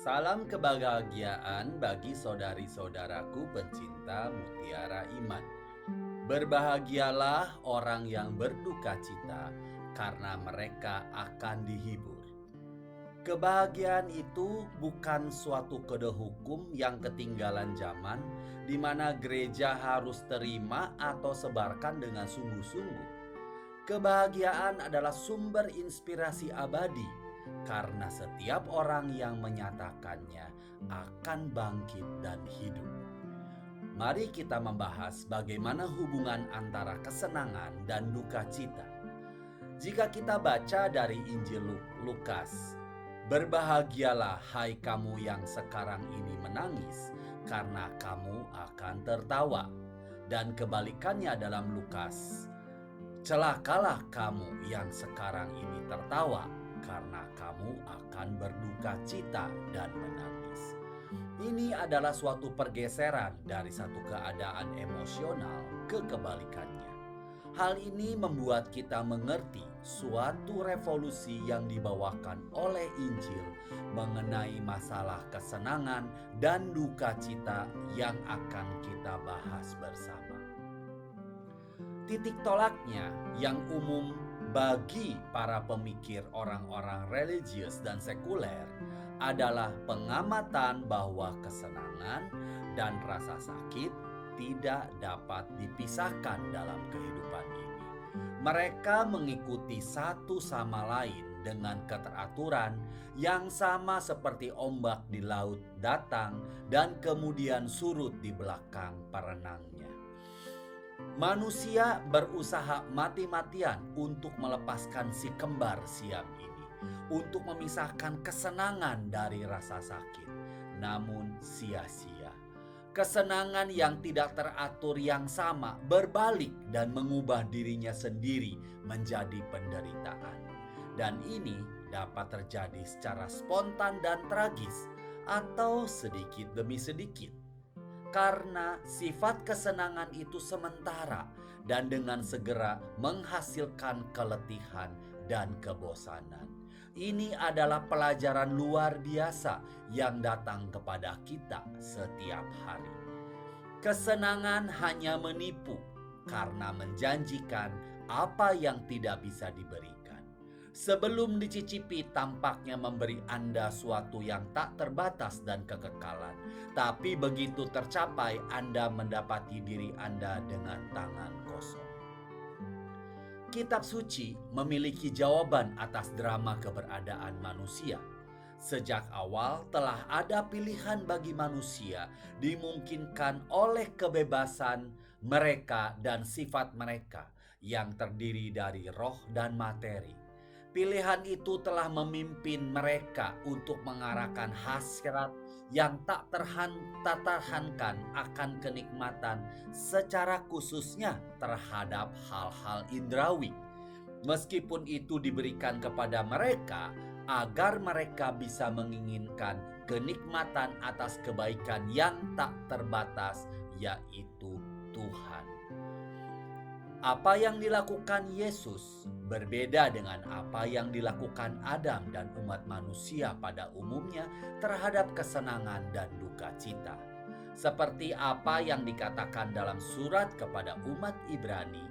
Salam kebahagiaan bagi saudari-saudaraku pencinta mutiara iman. Berbahagialah orang yang berduka cita, karena mereka akan dihibur. Kebahagiaan itu bukan suatu kode hukum yang ketinggalan zaman, di mana gereja harus terima atau sebarkan dengan sungguh-sungguh. Kebahagiaan adalah sumber inspirasi abadi, karena setiap orang yang menyatakannya akan bangkit dan hidup. Mari kita membahas bagaimana hubungan antara kesenangan dan duka cita. Jika kita baca dari Injil Lukas, "Berbahagialah hai kamu yang sekarang ini menangis, karena kamu akan tertawa." Dan kebalikannya dalam Lukas, "Celakalah kamu yang sekarang ini tertawa, karena kamu akan berduka cita dan menangis." Ini adalah suatu pergeseran dari satu keadaan emosional ke kebalikannya. Hal ini membuat kita mengerti suatu revolusi yang dibawakan oleh Injil mengenai masalah kesenangan dan duka cita yang akan kita bahas bersama. Titik tolaknya yang umum bagi para pemikir orang-orang religius dan sekuler adalah pengamatan bahwa kesenangan dan rasa sakit tidak dapat dipisahkan dalam kehidupan ini. Mereka mengikuti satu sama lain dengan keteraturan yang sama seperti ombak di laut datang dan kemudian surut di belakang perenangnya. Manusia berusaha mati-matian untuk melepaskan si kembar siam ini, untuk memisahkan kesenangan dari rasa sakit, namun sia-sia. Kesenangan yang tidak teratur yang sama berbalik dan mengubah dirinya sendiri menjadi penderitaan. Dan ini dapat terjadi secara spontan dan tragis, atau sedikit demi sedikit. Karena sifat kesenangan itu sementara dan dengan segera menghasilkan keletihan dan kebosanan. Ini adalah pelajaran luar biasa yang datang kepada kita setiap hari. Kesenangan hanya menipu karena menjanjikan apa yang tidak bisa diberikan. Sebelum dicicipi, tampaknya memberi Anda suatu yang tak terbatas dan kekekalan. Tapi begitu tercapai, Anda mendapati diri Anda dengan tangan kosong. Kitab suci memiliki jawaban atas drama keberadaan manusia. Sejak awal telah ada pilihan bagi manusia, dimungkinkan oleh kebebasan mereka dan sifat mereka yang terdiri dari roh dan materi. Pilihan itu telah memimpin mereka untuk mengarahkan hasrat yang tak tertahankan akan kenikmatan, secara khususnya terhadap hal-hal indrawi. Meskipun itu diberikan kepada mereka agar mereka bisa menginginkan kenikmatan atas kebaikan yang tak terbatas, yaitu Tuhan. Apa yang dilakukan Yesus berbeda dengan apa yang dilakukan Adam dan umat manusia pada umumnya terhadap kesenangan dan duka cita. Seperti apa yang dikatakan dalam surat kepada umat Ibrani,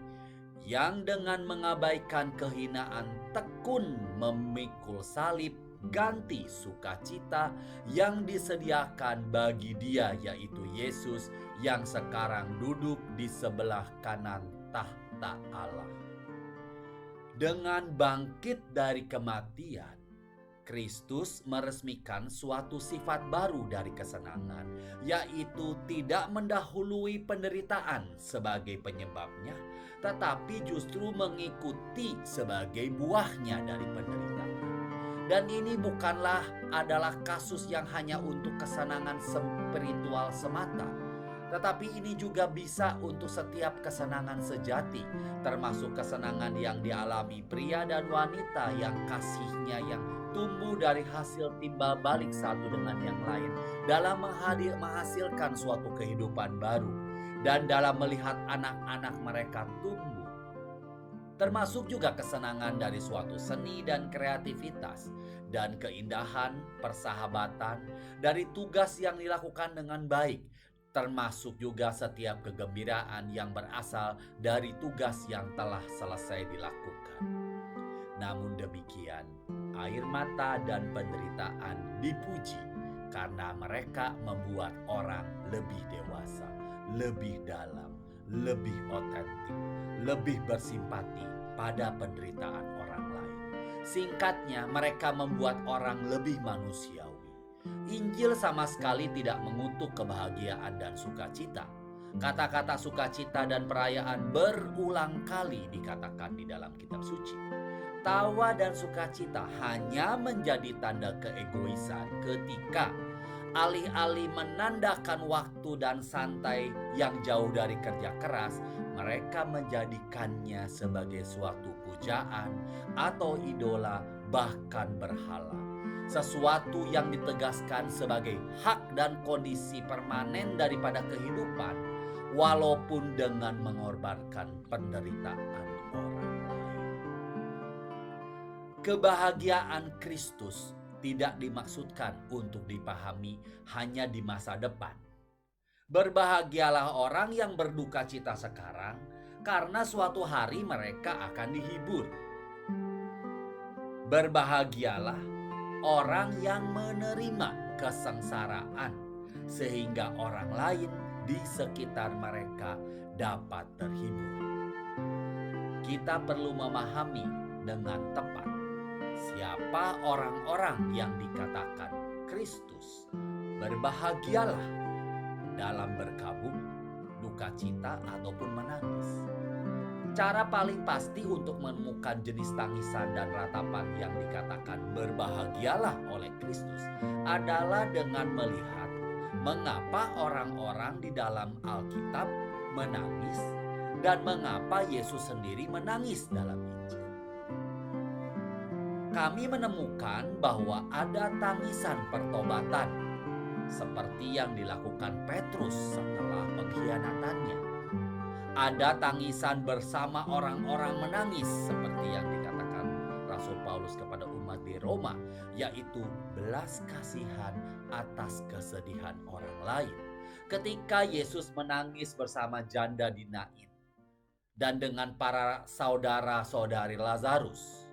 yang dengan mengabaikan kehinaan tekun memikul salib ganti sukacita yang disediakan bagi dia, yaitu Yesus yang sekarang duduk di sebelah kanan tahta Allah. Dengan bangkit dari kematian, Kristus meresmikan suatu sifat baru dari kesenangan, yaitu tidak mendahului penderitaan sebagai penyebabnya, tetapi justru mengikuti sebagai buahnya dari penderitaan. Dan ini bukanlah adalah kasus yang hanya untuk kesenangan spiritual semata, tetapi ini juga bisa untuk setiap kesenangan sejati, termasuk kesenangan yang dialami pria dan wanita yang kasihnya yang tumbuh dari hasil timbal balik satu dengan yang lain dalam menghasilkan suatu kehidupan baru dan dalam melihat anak-anak mereka tumbuh. Termasuk juga kesenangan dari suatu seni dan kreativitas dan keindahan persahabatan dari tugas yang dilakukan dengan baik, termasuk juga setiap kegembiraan yang berasal dari tugas yang telah selesai dilakukan. Namun demikian, air mata dan penderitaan dipuji karena mereka membuat orang lebih dewasa, lebih dalam, lebih otentik, lebih bersimpati pada penderitaan orang lain. Singkatnya, mereka membuat orang lebih manusiawi. Injil sama sekali tidak mengutuk kebahagiaan dan sukacita. Kata-kata sukacita dan perayaan berulang kali dikatakan di dalam kitab suci. Tawa dan sukacita hanya menjadi tanda keegoisan ketika alih-alih menandakan waktu dan santai yang jauh dari kerja keras, mereka menjadikannya sebagai suatu pujaan atau idola, bahkan berhala. Sesuatu yang ditegaskan sebagai hak dan kondisi permanen daripada kehidupan, walaupun dengan mengorbankan penderitaan orang lain. Kebahagiaan Kristus tidak dimaksudkan untuk dipahami hanya di masa depan. Berbahagialah orang yang berduka cita sekarang, karena suatu hari mereka akan dihibur. Berbahagialah orang yang menerima kesengsaraan, sehingga orang lain di sekitar mereka dapat terhibur. Kita perlu memahami dengan tepat siapa orang-orang yang dikatakan Kristus. Berbahagialah dalam berkabung, duka cita, ataupun menangis. Cara paling pasti untuk menemukan jenis tangisan dan ratapan yang dikatakan berbahagialah oleh Kristus adalah dengan melihat mengapa orang-orang di dalam Alkitab menangis dan mengapa Yesus sendiri menangis dalam Injil. Kami menemukan bahwa ada tangisan pertobatan seperti yang dilakukan Petrus setelah pengkhianatannya. Ada tangisan bersama orang-orang menangis seperti yang dikatakan Rasul Paulus kepada umat di Roma, yaitu belas kasihan atas kesedihan orang lain. Ketika Yesus menangis bersama janda di Nain dan dengan para saudara-saudari Lazarus.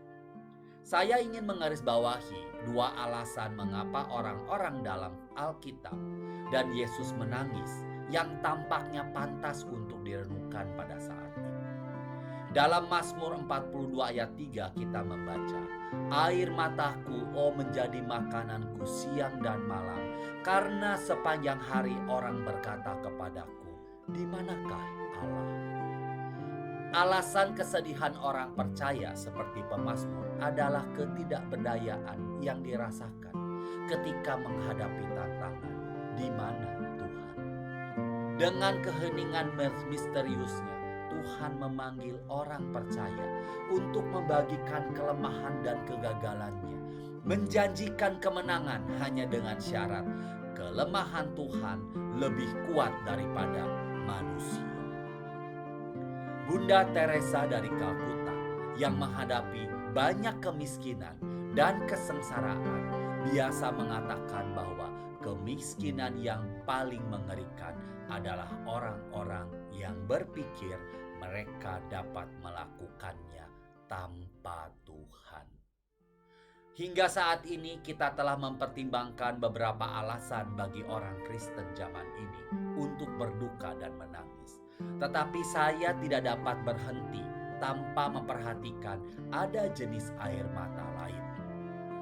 Saya ingin menggarisbawahi dua alasan mengapa orang-orang dalam Alkitab dan Yesus menangis yang tampaknya pantas untuk direnungkan pada saat ini. Dalam Mazmur 42 ayat 3 kita membaca, "Air mataku, oh menjadi makananku siang dan malam, karena sepanjang hari orang berkata kepadaku, di manakah Allah?" Alasan kesedihan orang percaya seperti pemazmur adalah ketidakberdayaan yang dirasakan ketika menghadapi tantangan. Di mana Tuhan? Dengan keheningan misteriusnya, Tuhan memanggil orang percaya untuk membagikan kelemahan dan kegagalannya, menjanjikan kemenangan hanya dengan syarat kelemahan Tuhan lebih kuat daripada manusia. Bunda Teresa dari Kalkuta yang menghadapi banyak kemiskinan dan kesengsaraan biasa mengatakan bahwa kemiskinan yang paling mengerikan adalah orang-orang yang berpikir mereka dapat melakukannya tanpa Tuhan. Hingga saat ini kita telah mempertimbangkan beberapa alasan bagi orang Kristen zaman ini untuk berduka dan menangis. Tetapi saya tidak dapat berhenti tanpa memperhatikan ada jenis air mata lain.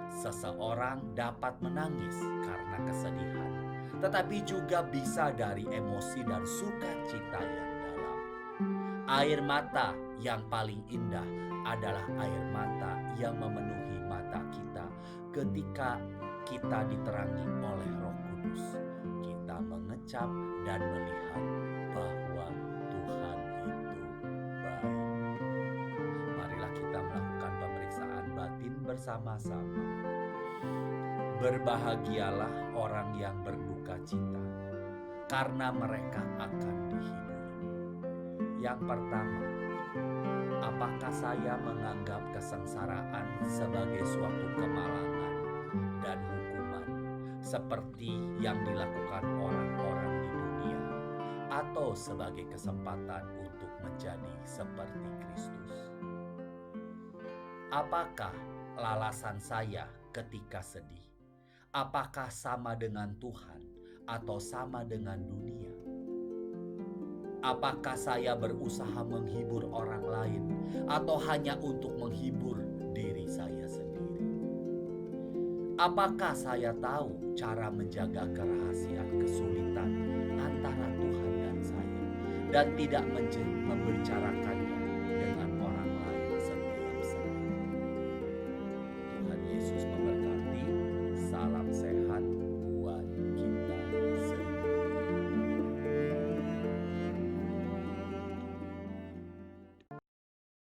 Seseorang dapat menangis karena kesedihan, tetapi juga bisa dari emosi dan sukacita yang dalam. Air mata yang paling indah adalah air mata yang memenuhi mata kita ketika kita diterangi oleh Roh Kudus. Kita mengecap dan melihat bahwa Tuhan itu baik. Marilah kita melakukan pemeriksaan batin bersama-sama. Berbahagialah orang yang berduka cita, karena mereka akan dihibur. Yang pertama, apakah saya menganggap kesengsaraan sebagai suatu kemalangan dan hukuman, seperti yang dilakukan orang-orang di dunia, atau sebagai kesempatan untuk menjadi seperti Kristus? Apakah lalasan saya ketika sedih? Apakah sama dengan Tuhan atau sama dengan dunia? Apakah saya berusaha menghibur orang lain atau hanya untuk menghibur diri saya sendiri? Apakah saya tahu cara menjaga kerahasiaan kesulitan antara Tuhan dan saya dan tidak membicarakan